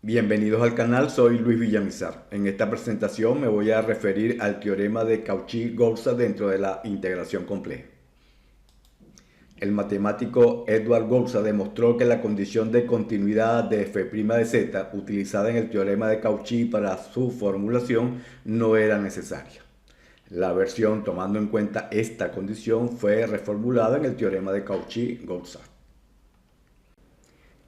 Bienvenidos al canal, soy Luis Villamizar. En esta presentación me voy a referir al teorema de Cauchy-Gorsa dentro de la integración compleja. El matemático Edward Gorsa demostró que la condición de continuidad de f' de z utilizada en el teorema de Cauchy para su formulación no era necesaria. La versión tomando en cuenta esta condición fue reformulada en el teorema de Cauchy-Gorsa.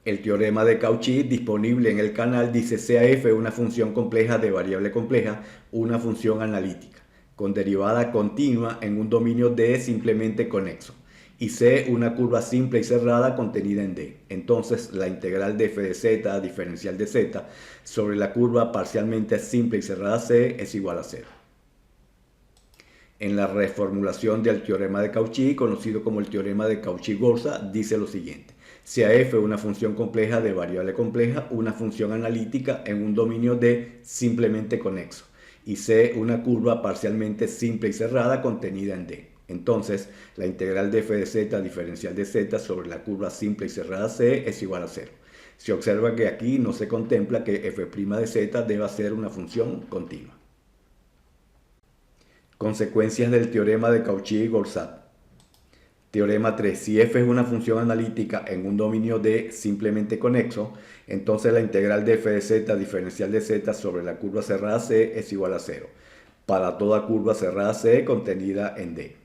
El teorema de Cauchy disponible en el canal dice CAF es una función compleja de variable compleja, una función analítica, con derivada continua en un dominio D simplemente conexo, y C una curva simple y cerrada contenida en D. Entonces la integral de f de z diferencial de z sobre la curva parcialmente simple y cerrada C es igual a 0. En la reformulación del teorema de Cauchy, conocido como el teorema de Cauchy-Gorsa, dice lo siguiente. Si f es una función compleja de variable compleja, una función analítica en un dominio D simplemente conexo, y C una curva parcialmente simple y cerrada contenida en D. Entonces, la integral de f de z diferencial de z sobre la curva simple y cerrada C es igual a 0. Se observa que aquí no se contempla que f' de z deba ser una función continua. Consecuencias del teorema de Cauchy-Gorsa. Teorema 3. Si f es una función analítica en un dominio D simplemente conexo, entonces la integral de f de z diferencial de z sobre la curva cerrada C es igual a 0, para toda curva cerrada C contenida en D.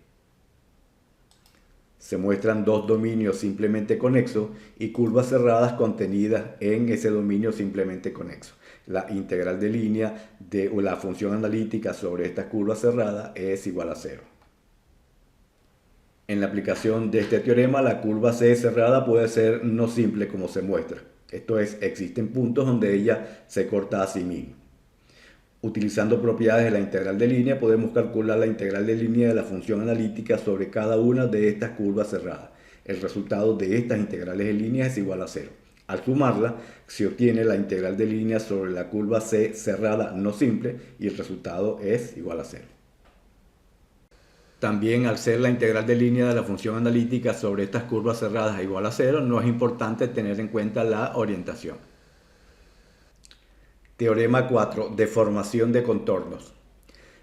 Se muestran dos dominios simplemente conexos y curvas cerradas contenidas en ese dominio simplemente conexo. La integral de línea de la función analítica sobre esta curva cerrada es igual a 0. En la aplicación de este teorema, la curva C cerrada puede ser no simple como se muestra. Esto es, existen puntos donde ella se corta a sí misma. Utilizando propiedades de la integral de línea, podemos calcular la integral de línea de la función analítica sobre cada una de estas curvas cerradas. El resultado de estas integrales de línea es igual a 0. Al sumarla, se obtiene la integral de línea sobre la curva C cerrada no simple y el resultado es igual a 0. También, al ser la integral de línea de la función analítica sobre estas curvas cerradas igual a 0, no es importante tener en cuenta la orientación. Teorema 4. Deformación de contornos.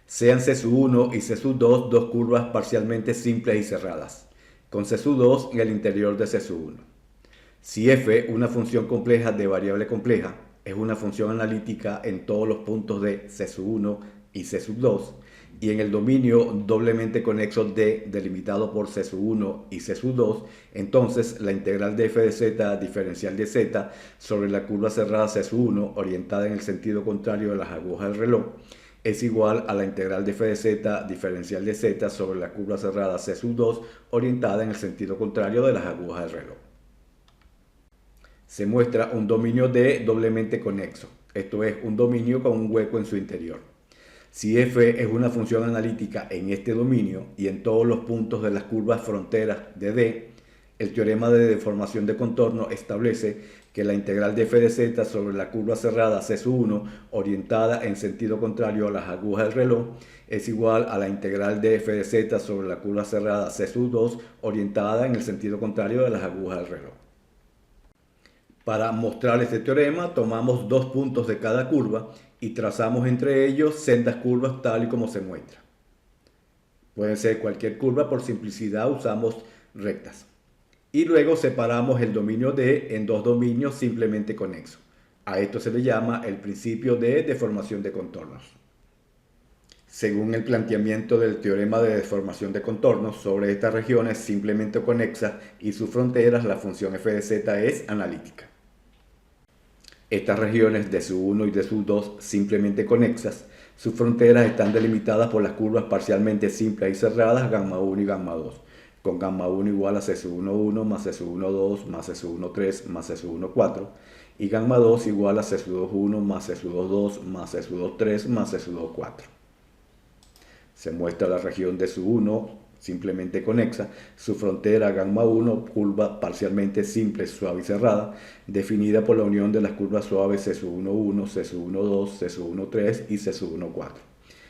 Sean C1 y C2 dos curvas parcialmente simples y cerradas, con C2 en el interior de C1. Si f, una función compleja de variable compleja, es una función analítica en todos los puntos de C1 y C2, y en el dominio doblemente conexo D delimitado por C1 y C2, entonces la integral de f de z diferencial de z sobre la curva cerrada C1 orientada en el sentido contrario de las agujas del reloj es igual a la integral de f de z diferencial de z sobre la curva cerrada C2 orientada en el sentido contrario de las agujas del reloj. Se muestra un dominio D doblemente conexo, esto es, un dominio con un hueco en su interior. Si f es una función analítica en este dominio y en todos los puntos de las curvas fronteras de D, el teorema de deformación de contorno establece que la integral de f de z sobre la curva cerrada C1 orientada en sentido contrario a las agujas del reloj es igual a la integral de f de z sobre la curva cerrada C2 orientada en el sentido contrario de las agujas del reloj. Para mostrar este teorema, tomamos dos puntos de cada curva y trazamos entre ellos sendas curvas tal y como se muestra. Pueden ser cualquier curva, por simplicidad usamos rectas. Y luego separamos el dominio D en dos dominios simplemente conexos. A esto se le llama el principio de deformación de contornos. Según el planteamiento del teorema de deformación de contornos, sobre estas regiones simplemente conexas y sus fronteras, la función f de z es analítica. Estas regiones de su1 y de su2 simplemente conexas, sus fronteras están delimitadas por las curvas parcialmente simples y cerradas gamma 1 y gamma 2, con gamma 1 igual a C1 más C1 2 más C1 3 más C1 4 y gamma 2 igual a C2 1 más C2 2 más C2 3 más C2 4. Se muestra la región de su1 simplemente conexa, su frontera gamma 1, curva parcialmente simple, suave y cerrada, definida por la unión de las curvas suaves C1 1, C1 2, C1 3 y C1 4.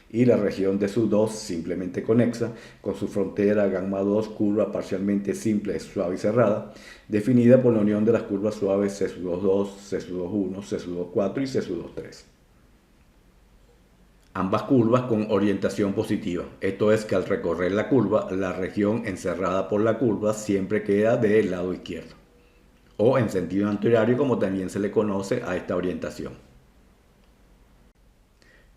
y la región de su 2 simplemente conexa, con su frontera gamma 2 curva parcialmente simple, suave y cerrada, definida por la unión de las curvas suaves C2, C21, C24 y C23. Ambas curvas con orientación positiva. Esto es que al recorrer la curva, la región encerrada por la curva siempre queda del lado izquierdo, o en sentido antihorario, como también se le conoce a esta orientación.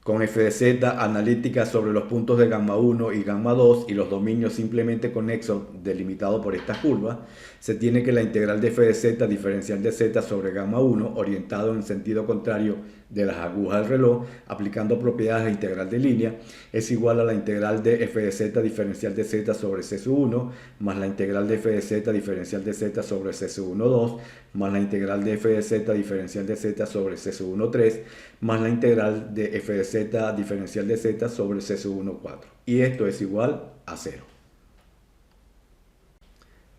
Con f de z analítica sobre los puntos de gamma 1 y gamma 2 y los dominios simplemente conexos delimitados por estas curvas, se tiene que la integral de f de z diferencial de z sobre gamma 1 orientado en sentido contrario de las agujas del reloj, aplicando propiedades de integral de línea, es igual a la integral de f de z diferencial de z sobre c1 más la integral de f de z diferencial de z sobre c12 más la integral de f de z diferencial de z sobre c13 más la integral de f de z diferencial de z sobre c14. Y esto es igual a 0.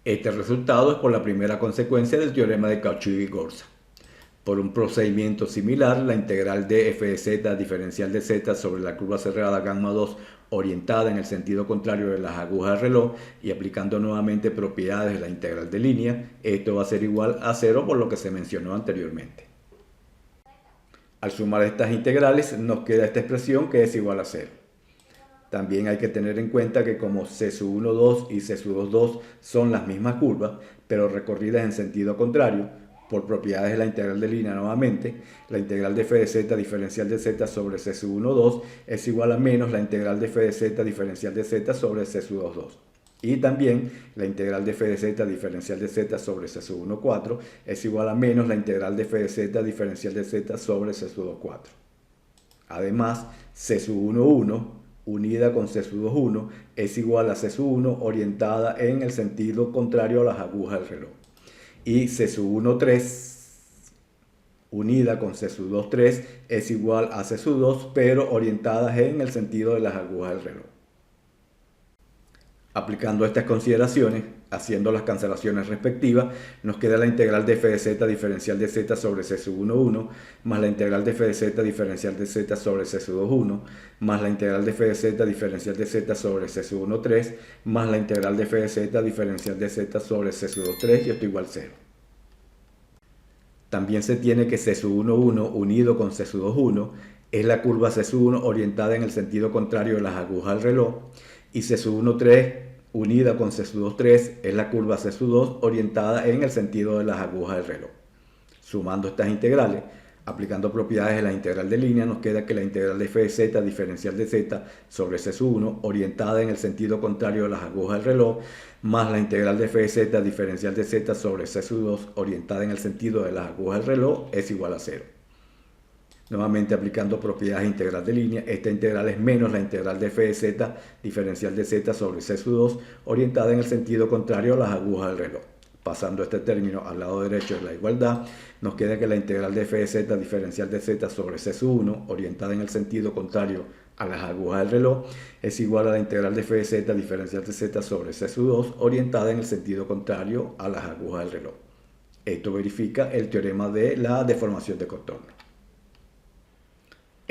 Este resultado es por la primera consecuencia del teorema de Cauchy-Gorza. Por un procedimiento similar, la integral de f de z diferencial de z sobre la curva cerrada gamma 2 orientada en el sentido contrario de las agujas del reloj y aplicando nuevamente propiedades de la integral de línea, esto va a ser igual a 0 por lo que se mencionó anteriormente. Al sumar estas integrales nos queda esta expresión que es igual a 0. También hay que tener en cuenta que como C12 y C22 son las mismas curvas, pero recorridas en sentido contrario, por propiedades de la integral de línea nuevamente, la integral de f de z diferencial de z sobre C12 es igual a menos la integral de f de z diferencial de z sobre C22. Y también la integral de f de z diferencial de z sobre C14 es igual a menos la integral de f de z diferencial de z sobre C24. Además, C11 unida con C21 es igual a C1 orientada en el sentido contrario a las agujas del reloj. Y C13 unida con C23 es igual a C2 pero orientadas en el sentido de las agujas del reloj. Aplicando estas consideraciones, haciendo las cancelaciones respectivas, nos queda la integral de f de z diferencial de z sobre C11 más la integral de f de z diferencial de z sobre C21 más la integral de f de z diferencial de z sobre C13 más la integral de f de z diferencial de z sobre C23 y esto igual a 0. También se tiene que C11 unido con C21 es la curva C1 orientada en el sentido contrario de las agujas del reloj y C13 unida con C23 es la curva C2 orientada en el sentido de las agujas del reloj. Sumando estas integrales, aplicando propiedades de la integral de línea, nos queda que la integral de f de z diferencial de z sobre C1 orientada en el sentido contrario de las agujas del reloj, más la integral de f de z diferencial de z sobre C2 orientada en el sentido de las agujas del reloj es igual a 0. Nuevamente aplicando propiedades de integral de línea, esta integral es menos la integral de f de z diferencial de z sobre C2 orientada en el sentido contrario a las agujas del reloj. Pasando este término al lado derecho de la igualdad, nos queda que la integral de f de z diferencial de z sobre C1 orientada en el sentido contrario a las agujas del reloj es igual a la integral de f de z diferencial de z sobre C2 orientada en el sentido contrario a las agujas del reloj. Esto verifica el teorema de la deformación de contorno.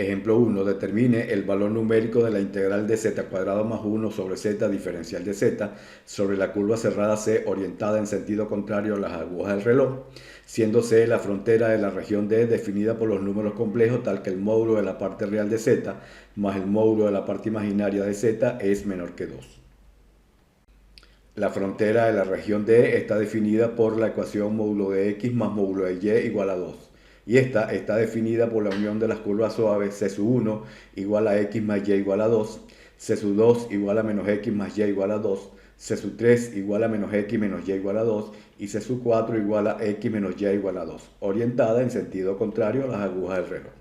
Ejemplo 1. Determine el valor numérico de la integral de z² más 1 sobre z diferencial de z sobre la curva cerrada C orientada en sentido contrario a las agujas del reloj, siendo C la frontera de la región D definida por los números complejos tal que el módulo de la parte real de z más el módulo de la parte imaginaria de z es menor que 2. La frontera de la región D está definida por la ecuación módulo de x más módulo de y igual a 2. Y esta está definida por la unión de las curvas suaves C1 igual a x más y igual a 2, C2 igual a menos x más y igual a 2, C3 igual a menos x menos y igual a 2 y C4 igual a x menos y igual a 2, orientada en sentido contrario a las agujas del reloj.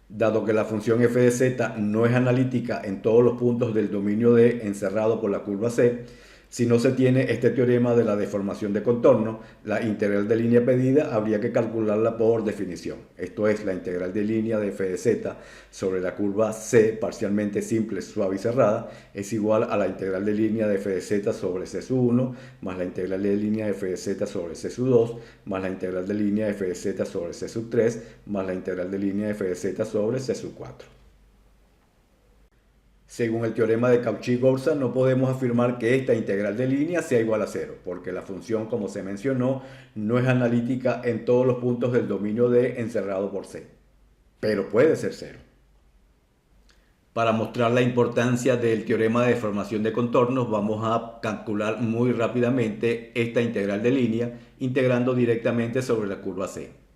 Dado que la función f de z no es analítica en todos los puntos del dominio D encerrado por la curva C, si no se tiene este teorema de la deformación de contorno, la integral de línea pedida habría que calcularla por definición. Esto es, la integral de línea de f de z sobre la curva C parcialmente simple, suave y cerrada es igual a la integral de línea de f de z sobre C1 más la integral de línea de f de z sobre C2 más la integral de línea de f de z sobre C3 más la integral de línea de f de z sobre C4. Según el teorema de Cauchy-Gorsa, no podemos afirmar que esta integral de línea sea igual a cero, porque la función, como se mencionó, no es analítica en todos los puntos del dominio D encerrado por C, pero puede ser cero. Para mostrar la importancia del teorema de deformación de contornos, vamos a calcular muy rápidamente esta integral de línea, integrando directamente sobre la curva C.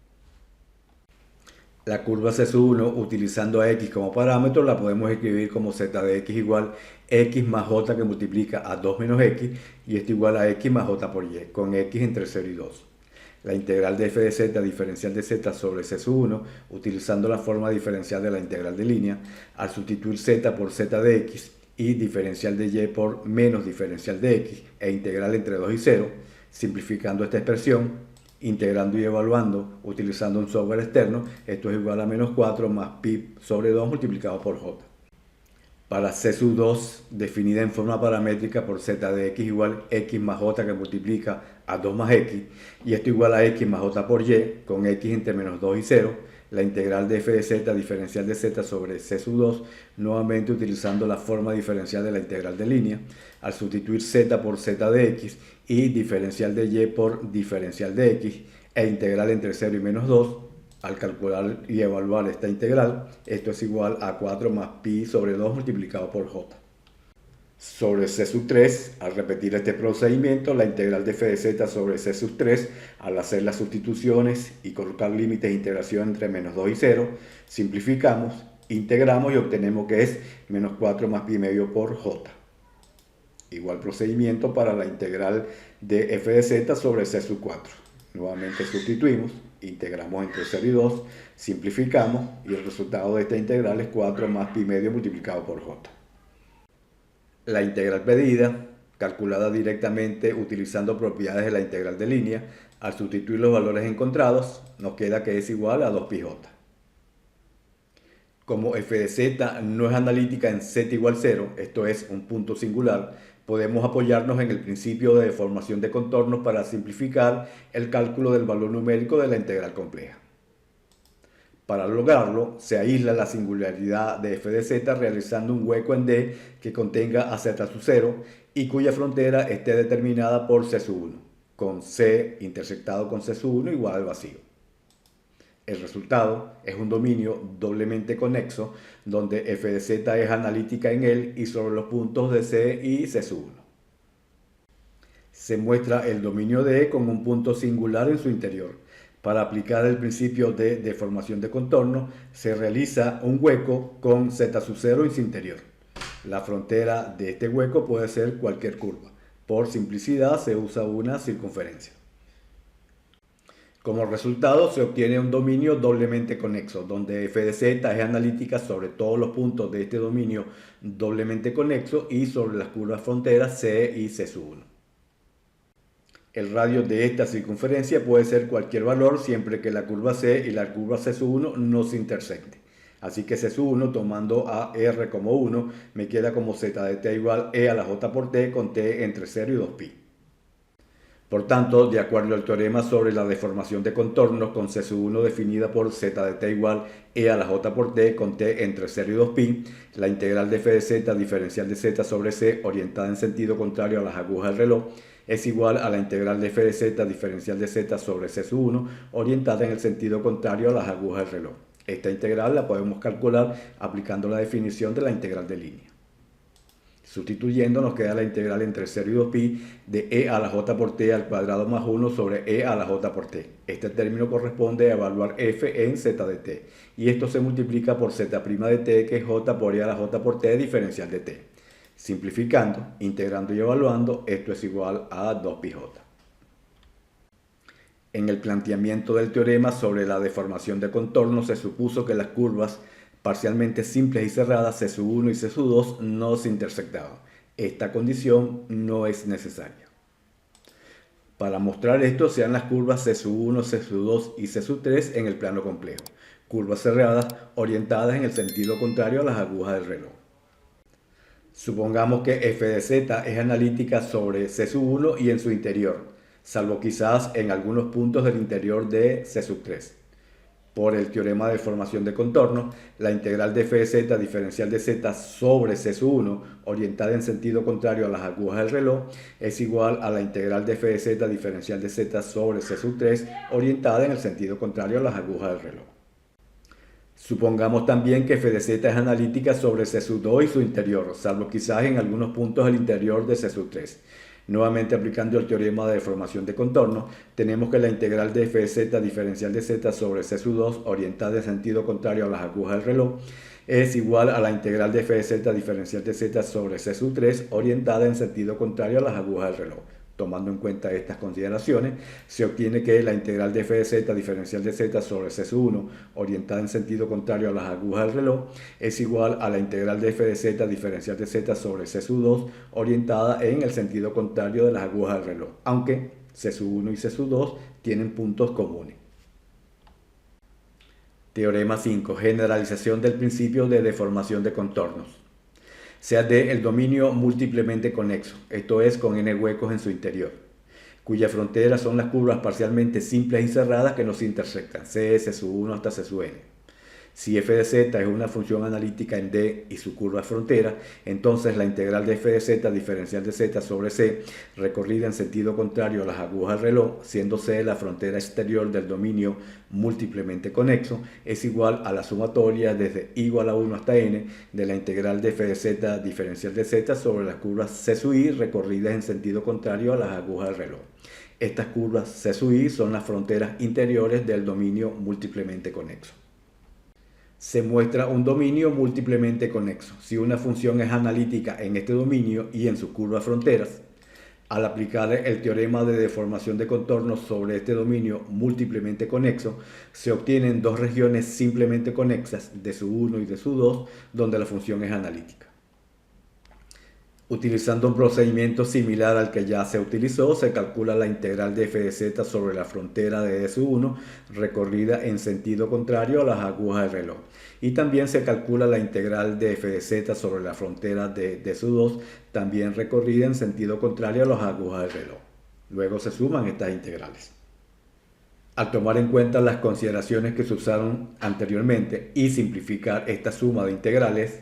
La curva C1, utilizando a x como parámetro, la podemos escribir como z de x igual x más j que multiplica a 2 menos x, y esto igual a x más j por y, con x entre 0 y 2. La integral de f de z diferencial de z sobre C1, utilizando la forma diferencial de la integral de línea, al sustituir z por z de x y diferencial de y por menos diferencial de x e integral entre 2 y 0, simplificando esta expresión, integrando y evaluando, utilizando un software externo, esto es igual a menos 4 más pi sobre 2 multiplicado por j. Para C sub 2, definida en forma paramétrica por z de x igual x más j que multiplica a 2 más x, y esto igual a x más j por y, con x entre menos 2 y 0, la integral de f de z diferencial de z sobre C sub 2, nuevamente utilizando la forma diferencial de la integral de línea, al sustituir z por z de x y diferencial de y por diferencial de x e integral entre 0 y menos 2, al calcular y evaluar esta integral, esto es igual a 4 más pi sobre 2 multiplicado por j. Sobre C sub 3, al repetir este procedimiento, la integral de f de z sobre C sub 3, al hacer las sustituciones y colocar límites de integración entre menos 2 y 0, simplificamos, integramos y obtenemos que es menos 4 más pi medio por j. Igual procedimiento para la integral de f de z sobre C sub 4. Nuevamente sustituimos, integramos entre 0 y 2, simplificamos y el resultado de esta integral es 4 más pi medio multiplicado por j. La integral pedida, calculada directamente utilizando propiedades de la integral de línea, al sustituir los valores encontrados, nos queda que es igual a 2 pi j. Como f de z no es analítica en z igual 0, esto es un punto singular, podemos apoyarnos en el principio de deformación de contornos para simplificar el cálculo del valor numérico de la integral compleja. Para lograrlo, se aísla la singularidad de f de z realizando un hueco en D que contenga a z sub 0 y cuya frontera esté determinada por C sub 1, con C intersectado con C sub 1 igual al vacío. El resultado es un dominio doblemente conexo donde f de z es analítica en él y sobre los puntos de C y C sub 1. Se muestra el dominio de E con un punto singular en su interior. Para aplicar el principio de deformación de contorno, se realiza un hueco con z sub 0 en su interior. La frontera de este hueco puede ser cualquier curva. Por simplicidad se usa una circunferencia. Como resultado se obtiene un dominio doblemente conexo, donde f de z es analítica sobre todos los puntos de este dominio doblemente conexo y sobre las curvas fronteras C y C sub 1. El radio de esta circunferencia puede ser cualquier valor siempre que la curva C y la curva C sub 1 no se intersecten. Así que C sub 1, tomando a R como 1, me queda como z de t igual e a la j por t con t entre 0 y 2pi. Por tanto, de acuerdo al teorema sobre la deformación de contornos con C sub 1 definida por z de t igual e a la j por t con t entre 0 y 2pi, la integral de f de z diferencial de z sobre c orientada en sentido contrario a las agujas del reloj es igual a la integral de f de z diferencial de z sobre C sub 1 orientada en el sentido contrario a las agujas del reloj. Esta integral la podemos calcular aplicando la definición de la integral de línea. Sustituyendo nos queda la integral entre 0 y 2pi de e a la j por t al cuadrado más 1 sobre e a la j por t. Este término corresponde a evaluar f en z de t y esto se multiplica por z' de t que es j por e a la j por t diferencial de t. Simplificando, integrando y evaluando, esto es igual a 2πj. En el planteamiento del teorema sobre la deformación de contornos se supuso que las curvas parcialmente simples y cerradas C sub 1 y C sub 2 no se intersectaban. Esta condición no es necesaria. Para mostrar esto se dan las curvas C sub 1, C sub 2 y C sub 3 en el plano complejo. Curvas cerradas orientadas en el sentido contrario a las agujas del reloj. Supongamos que f de z es analítica sobre C sub 1 y en su interior, salvo quizás en algunos puntos del interior de C sub 3. por el teorema de deformación de contorno, la integral de f de z diferencial de z sobre c sub 1 orientada en sentido contrario a las agujas del reloj es igual a la integral de f de z diferencial de z sobre c sub 3 orientada en el sentido contrario a las agujas del reloj. Supongamos también que f de z es analítica sobre c sub 2 y su interior, salvo quizás en algunos puntos del interior de c sub 3. Nuevamente aplicando el teorema de deformación de contorno, tenemos que la integral de f de z diferencial de z sobre c sub 2 orientada en sentido contrario a las agujas del reloj es igual a la integral de f de z diferencial de z sobre c sub 3 orientada en sentido contrario a las agujas del reloj. Tomando en cuenta estas consideraciones, se obtiene que la integral de f de z diferencial de z sobre c sub 1 orientada en sentido contrario a las agujas del reloj es igual a la integral de f de z diferencial de z sobre c sub 2 orientada en el sentido contrario de las agujas del reloj, aunque c sub 1 y c sub 2 tienen puntos comunes. Teorema 5. Generalización del principio de deformación de contornos. Sea D el dominio múltiplemente conexo, esto es con n huecos en su interior, cuya frontera son las curvas parcialmente simples y cerradas que nos intersectan, C, C sub 1 hasta C sub n. Si f de z es una función analítica en D y su curva frontera, entonces la integral de f de z diferencial de z sobre C, recorrida en sentido contrario a las agujas del reloj, siendo C la frontera exterior del dominio múltiplemente conexo, es igual a la sumatoria desde igual a 1 hasta n de la integral de f de z diferencial de z sobre las curvas C sub i recorridas en sentido contrario a las agujas del reloj. Estas curvas C sub i son las fronteras interiores del dominio múltiplemente conexo. Se muestra un dominio múltiplemente conexo. Si una función es analítica en este dominio y en sus curvas fronteras, al aplicar el teorema de deformación de contornos sobre este dominio múltiplemente conexo, se obtienen dos regiones simplemente conexas, de sub 1 y de sub 2, donde la función es analítica. Utilizando un procedimiento similar al que ya se utilizó, se calcula la integral de f de z sobre la frontera de D sub 1 recorrida en sentido contrario a las agujas del reloj. Y también se calcula la integral de f de z sobre la frontera de D sub 2, también recorrida en sentido contrario a las agujas del reloj. Luego se suman estas integrales. Al tomar en cuenta las consideraciones que se usaron anteriormente y simplificar esta suma de integrales,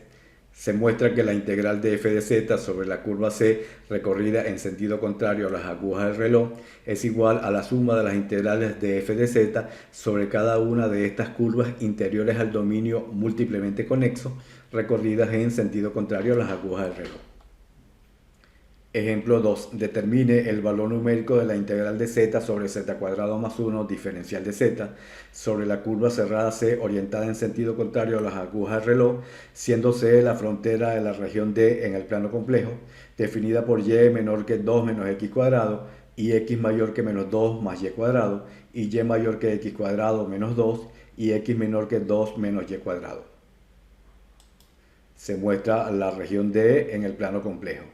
se muestra que la integral de f de z sobre la curva C recorrida en sentido contrario a las agujas del reloj es igual a la suma de las integrales de f de z sobre cada una de estas curvas interiores al dominio múltiplemente conexo recorridas en sentido contrario a las agujas del reloj. Ejemplo 2. Determine el valor numérico de la integral de z sobre z cuadrado más 1 diferencial de z sobre la curva cerrada C orientada en sentido contrario a las agujas del reloj, siendo C la frontera de la región D en el plano complejo, definida por y menor que 2 menos x cuadrado y x mayor que menos 2 más y cuadrado y y mayor que x cuadrado menos 2 y x menor que 2 menos y cuadrado. Se muestra la región D en el plano complejo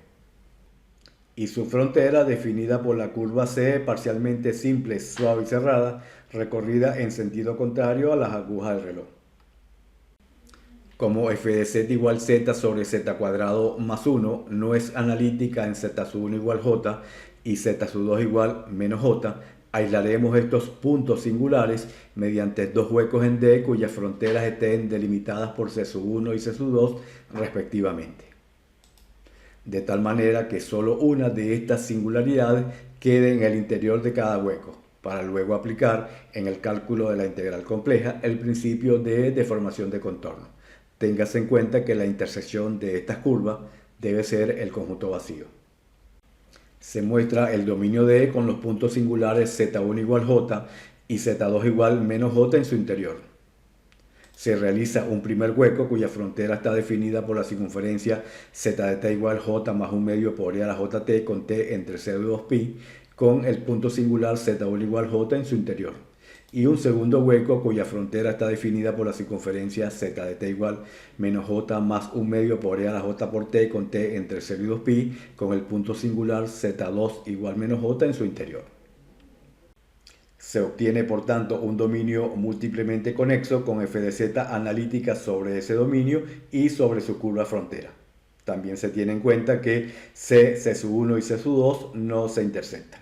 y su frontera definida por la curva C parcialmente simple, suave y cerrada, recorrida en sentido contrario a las agujas del reloj. Como f de z igual z sobre z cuadrado más 1 no es analítica en z sub 1 igual j y z sub 2 igual menos j, aislaremos estos puntos singulares mediante dos huecos en D cuyas fronteras estén delimitadas por c sub 1 y c sub 2 respectivamente, de tal manera que solo una de estas singularidades quede en el interior de cada hueco, para luego aplicar en el cálculo de la integral compleja el principio de deformación de contorno. Téngase en cuenta que la intersección de estas curvas debe ser el conjunto vacío. Se muestra el dominio D con los puntos singulares z1 igual j y z2 igual menos j en su interior. Se realiza un primer hueco cuya frontera está definida por la circunferencia z de t igual j más un medio por e a la jt con t entre 0 y 2pi con el punto singular z1 igual j en su interior. Y un segundo hueco cuya frontera está definida por la circunferencia z de t igual menos j más un medio por e a la j por t con t entre 0 y 2pi con el punto singular z2 igual menos j en su interior. Se obtiene, por tanto, un dominio múltiplemente conexo con f de z analítica sobre ese dominio y sobre su curva frontera. También se tiene en cuenta que C, C sub 1 y C sub 2 no se intersectan.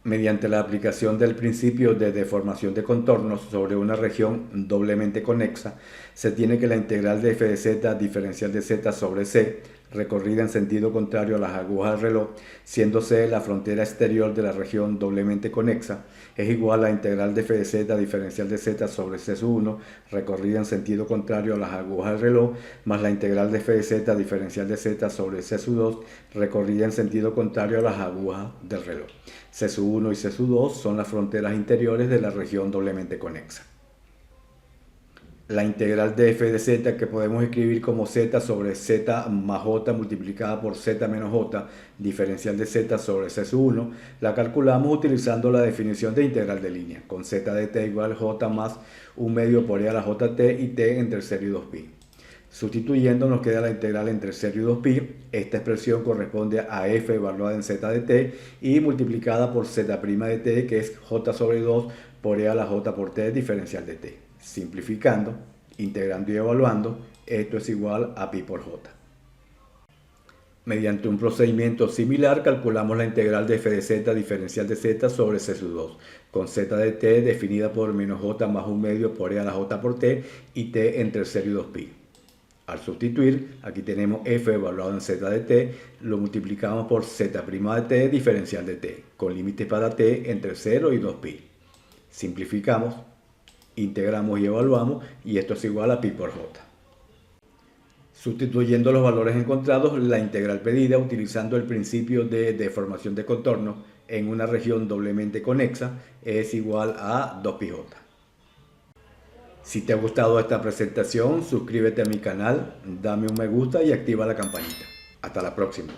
Mediante la aplicación del principio de deformación de contornos sobre una región doblemente conexa, se tiene que la integral de f de z diferencial de z sobre c, recorrida en sentido contrario a las agujas del reloj, siendo c la frontera exterior de la región doblemente conexa, es igual a la integral de f de z diferencial de z sobre c sub 1, recorrida en sentido contrario a las agujas del reloj, más la integral de f de z diferencial de z sobre c sub 2, recorrida en sentido contrario a las agujas del reloj. C sub 1 y C sub 2 son las fronteras interiores de la región doblemente conexa. La integral de f de z, que podemos escribir como z sobre z más j multiplicada por z menos j, diferencial de z sobre c sub 1, la calculamos utilizando la definición de integral de línea, con z de t igual j más 1 medio por e a la jt y t entre 0 y 2pi. Sustituyendo nos queda la integral entre 0 y 2pi. Esta expresión corresponde a f evaluada en z de t y multiplicada por z' de t, que es j sobre 2 por e a la j por t diferencial de t. Simplificando, integrando y evaluando, esto es igual a pi por j. Mediante un procedimiento similar calculamos la integral de f de z diferencial de z sobre c sub 2, con z de t definida por menos j más 1 medio por e a la j por t y t entre 0 y 2pi. Al sustituir, aquí tenemos f evaluado en z de t, lo multiplicamos por z' de t diferencial de t, con límites para t entre 0 y 2pi. Simplificamos, integramos y evaluamos, y esto es igual a pi por j. Sustituyendo los valores encontrados, la integral pedida utilizando el principio de deformación de contorno en una región doblemente conexa es igual a 2πj. Si te ha gustado esta presentación, suscríbete a mi canal, dame un me gusta y activa la campanita. Hasta la próxima.